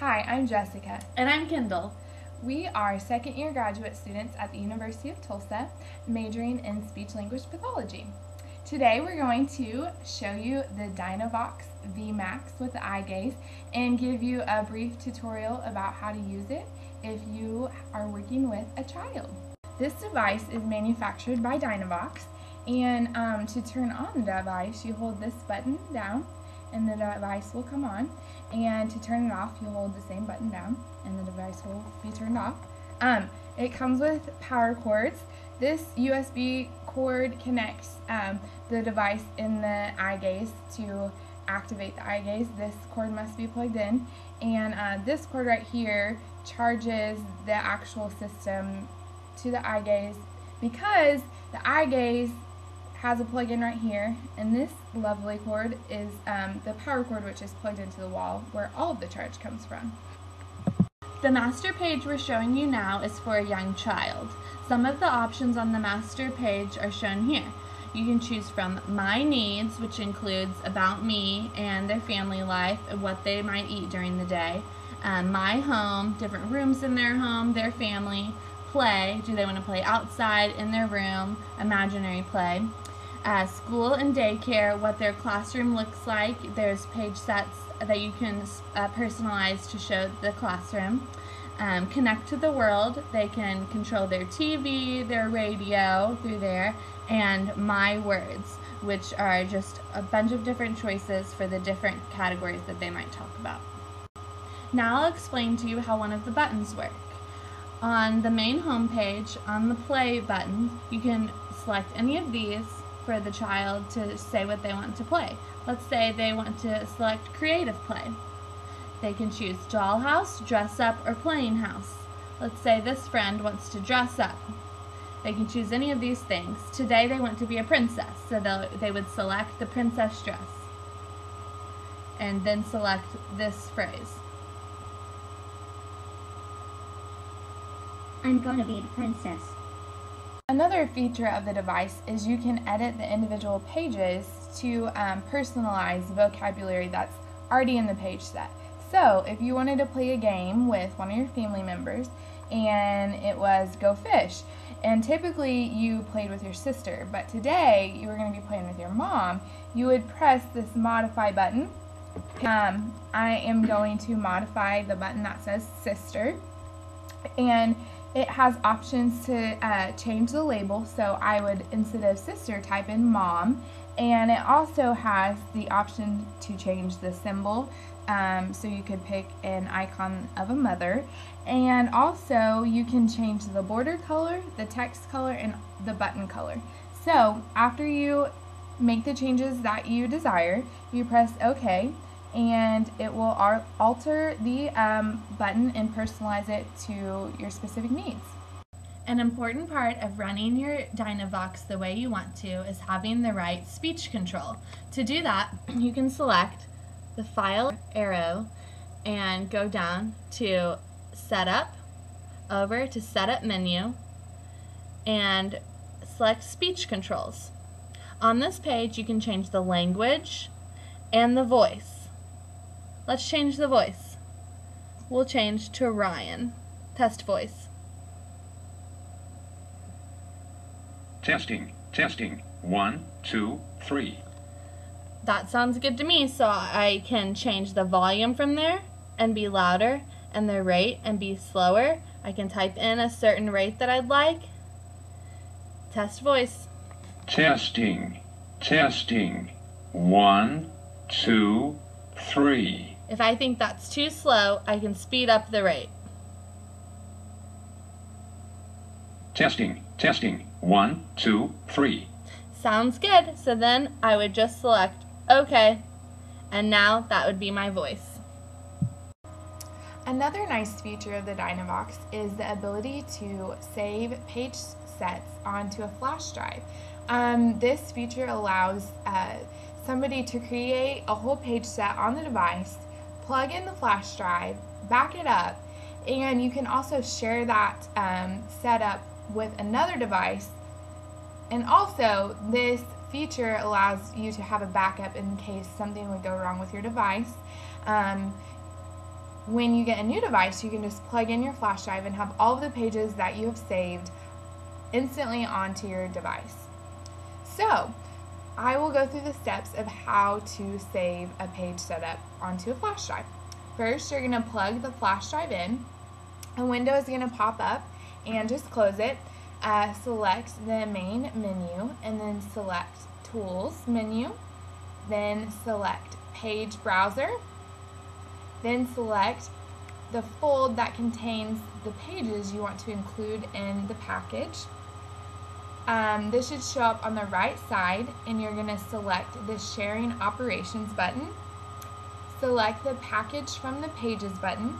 Hi, I'm Jessica. And I'm Kendall. We are second-year graduate students at the University of Tulsa, majoring in speech-language pathology. Today we're going to show you the DynaVox VMax with the eye gaze and give you a brief tutorial about how to use it if you are working with a child. This device is manufactured by DynaVox, and to turn on the device you hold this button down and the device will come on, and to turn it off you hold the same button down and the device will be turned off. It comes with power cords. This USB cord connects the device in the eye gaze to activate the eye gaze. This cord must be plugged in, and this cord right here charges the actual system to the eye gaze, because the eye gaze has a plug-in right here, and this lovely cord is the power cord, which is plugged into the wall where all of the charge comes from. The master page we're showing you now is for a young child. Some of the options on the master page are shown here. You can choose from My Needs, which includes about me and their family life and what they might eat during the day. My Home, different rooms in their home, their family. Play, do they want to play outside, in their room, imaginary play. School and daycare, what their classroom looks like. There's page sets that you can personalize to show the classroom. Connect to the world, they can control their TV, their radio through there, and My Words, which are just a bunch of different choices for the different categories that they might talk about. Now I'll explain to you how one of the buttons work. On the main home page, on the play button, you can select any of these for the child to say what they want to play. Let's say they want to select creative play. They can choose dollhouse, dress up, or playing house. Let's say this friend wants to dress up. They can choose any of these things. Today they want to be a princess, so they would select the princess dress and then select this phrase. I'm gonna be the princess. Another feature of the device is you can edit the individual pages to personalize vocabulary that's already in the page set. So if you wanted to play a game with one of your family members and it was Go Fish, and typically you played with your sister, but today you were going to be playing with your mom, you would press this modify button. I am going to modify the button that says sister, and it has options to change the label, so I would, instead of sister, type in mom, and it also has the option to change the symbol, so you could pick an icon of a mother, and also you can change the border color, the text color, and the button color. So after you make the changes that you desire, you press OK, and it will alter the button and personalize it to your specific needs. An important part of running your DynaVox the way you want to is having the right speech control. To do that, you can select the file arrow and go down to Setup, over to Setup menu, and select Speech Controls. On this page, you can change the language and the voice. Let's change the voice. We'll change to Ryan. Test voice. Testing, testing. 1, 2, 3. That sounds good to me, so I can change the volume from there and be louder, and the rate and be slower. I can type in a certain rate that I'd like. Test voice. Testing, testing. 1, 2, 3. If I think that's too slow, I can speed up the rate. Testing, testing. 1, 2, 3. Sounds good, so then I would just select OK, and now that would be my voice. Another nice feature of the DynaVox is the ability to save page sets onto a flash drive. This feature allows somebody to create a whole page set on the device, plug in the flash drive, back it up, and you can also share that setup with another device. And also, this feature allows you to have a backup in case something would go wrong with your device. when you get a new device, you can just plug in your flash drive and have all of the pages that you have saved instantly onto your device. So, I will go through the steps of how to save a page setup onto a flash drive. First, you're going to plug the flash drive in. A window is going to pop up, and just close it. Select the main menu, and then select Tools menu. Then select Page Browser. Then select the fold that contains the pages you want to include in the package. This should show up on the right side, and you're going to select the Sharing Operations button. Select the Package from the Pages button.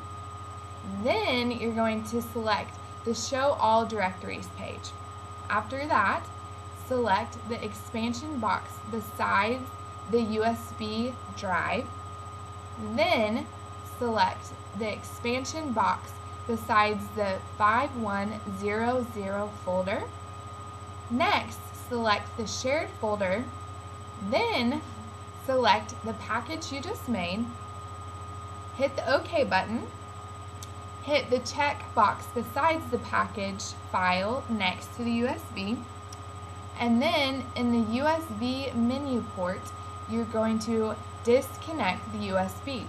Then you're going to select the Show All Directories page. After that, select the expansion box beside the USB drive. Then select the expansion box besides the 5100 folder. Next, select the shared folder. Then select the package you just made. Hit the OK button. Hit the check box besides the package file next to the USB. And then in the USB menu port, you're going to disconnect the USB.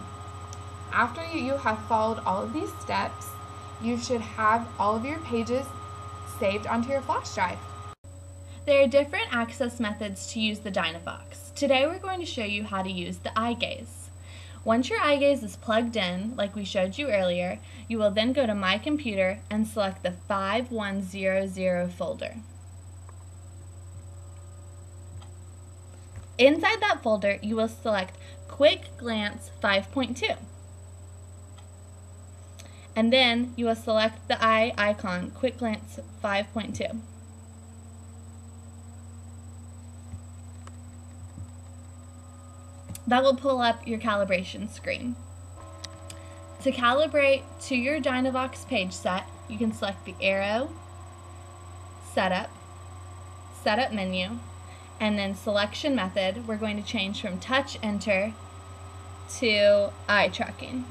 After you have followed all of these steps, you should have all of your pages saved onto your flash drive. There are different access methods to use the DynaVox. Today we're going to show you how to use the eye gaze. Once your eye gaze is plugged in, like we showed you earlier, you will then go to My Computer and select the 5100 folder. Inside that folder, you will select Quick Glance 5.2. And then you will select the eye icon, Quick Glance 5.2. That will pull up your calibration screen. To calibrate to your DynaVox page set, you can select the arrow, Setup, Setup menu, and then Selection method. We're going to change from Touch Enter to Eye Tracking.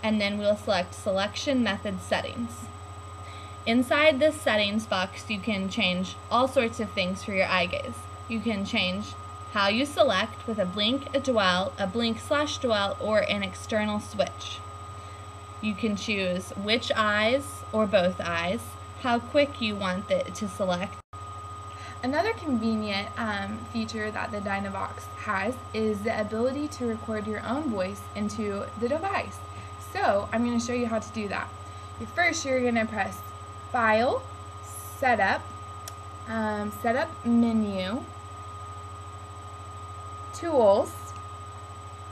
And then we'll select Selection Method Settings. Inside this settings box, you can change all sorts of things for your eye gaze. You can change how you select with a blink, a dwell, a blink/dwell, or an external switch. You can choose which eyes or both eyes, how quick you want it to select. Another convenient feature that the DynaVox has is the ability to record your own voice into the device. So I'm going to show you how to do that. First, you're going to press File, Setup, Setup menu, Tools,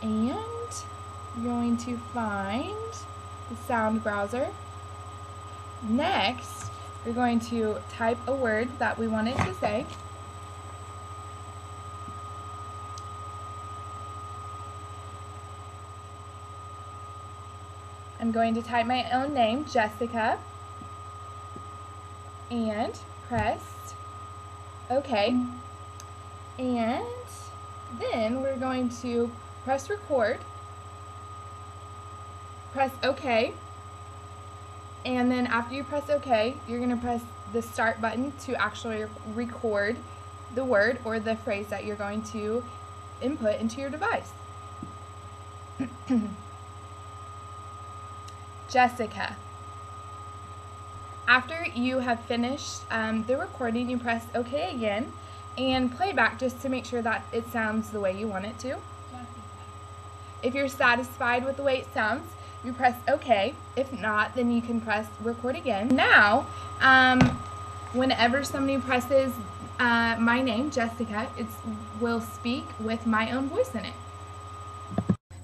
and you're going to find the sound browser. Next, you're going to type a word that we want it to say. I'm going to type my own name, Jessica, and press OK. And then we're going to press record, press OK, and then after you press OK, you're going to press the start button to actually record the word or the phrase that you're going to input into your device. Jessica. After you have finished the recording, you press OK again and play back just to make sure that it sounds the way you want it to. If you're satisfied with the way it sounds, you press OK. If not, then you can press record again. Now, whenever somebody presses my name, Jessica, it will speak with my own voice in it.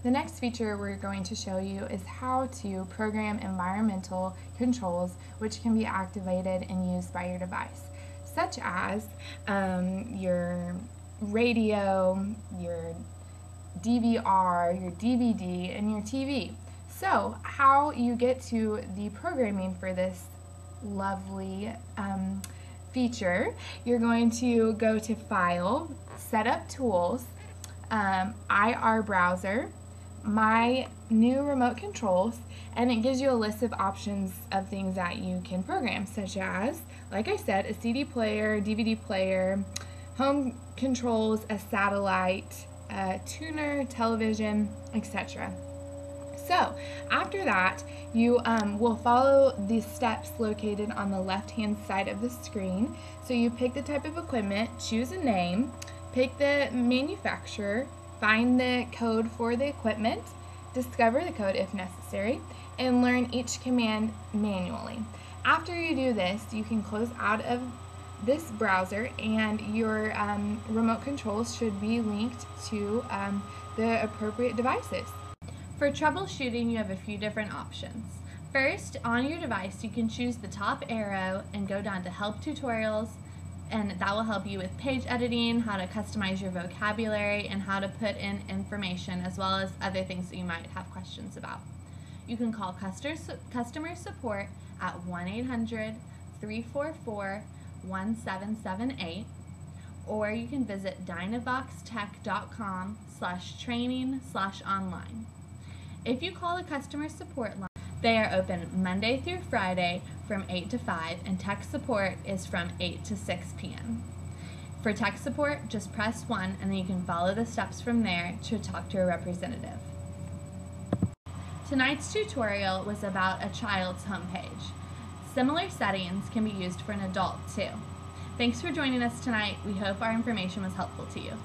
The next feature we're going to show you is how to program environmental controls which can be activated and used by your device, such as your radio, your DVR, your DVD, and your TV. So how you get to the programming for this lovely feature, you're going to go to File, Setup Tools, IR Browser, My New Remote Controls, and it gives you a list of options of things that you can program, such as, like I said, a CD player, DVD player, home controls, a satellite, a tuner, television, etc. So after that, you will follow the steps located on the left-hand side of the screen. So you pick the type of equipment, choose a name, pick the manufacturer, find the code for the equipment, discover the code if necessary, and learn each command manually. After you do this, you can close out of this browser and your remote controls should be linked to the appropriate devices. For troubleshooting, you have a few different options. First, on your device, you can choose the top arrow and go down to Help Tutorials, and that will help you with page editing, how to customize your vocabulary, and how to put in information, as well as other things that you might have questions about. You can call customer support at 1-800-344-1778, or you can visit dynavoxtech.com/training/online. If you call the customer support line, they are open Monday through Friday from 8 to 5, and tech support is from 8 to 6 p.m. For tech support, just press 1, and then you can follow the steps from there to talk to a representative. Tonight's tutorial was about a child's homepage. Similar settings can be used for an adult too. Thanks for joining us tonight. We hope our information was helpful to you.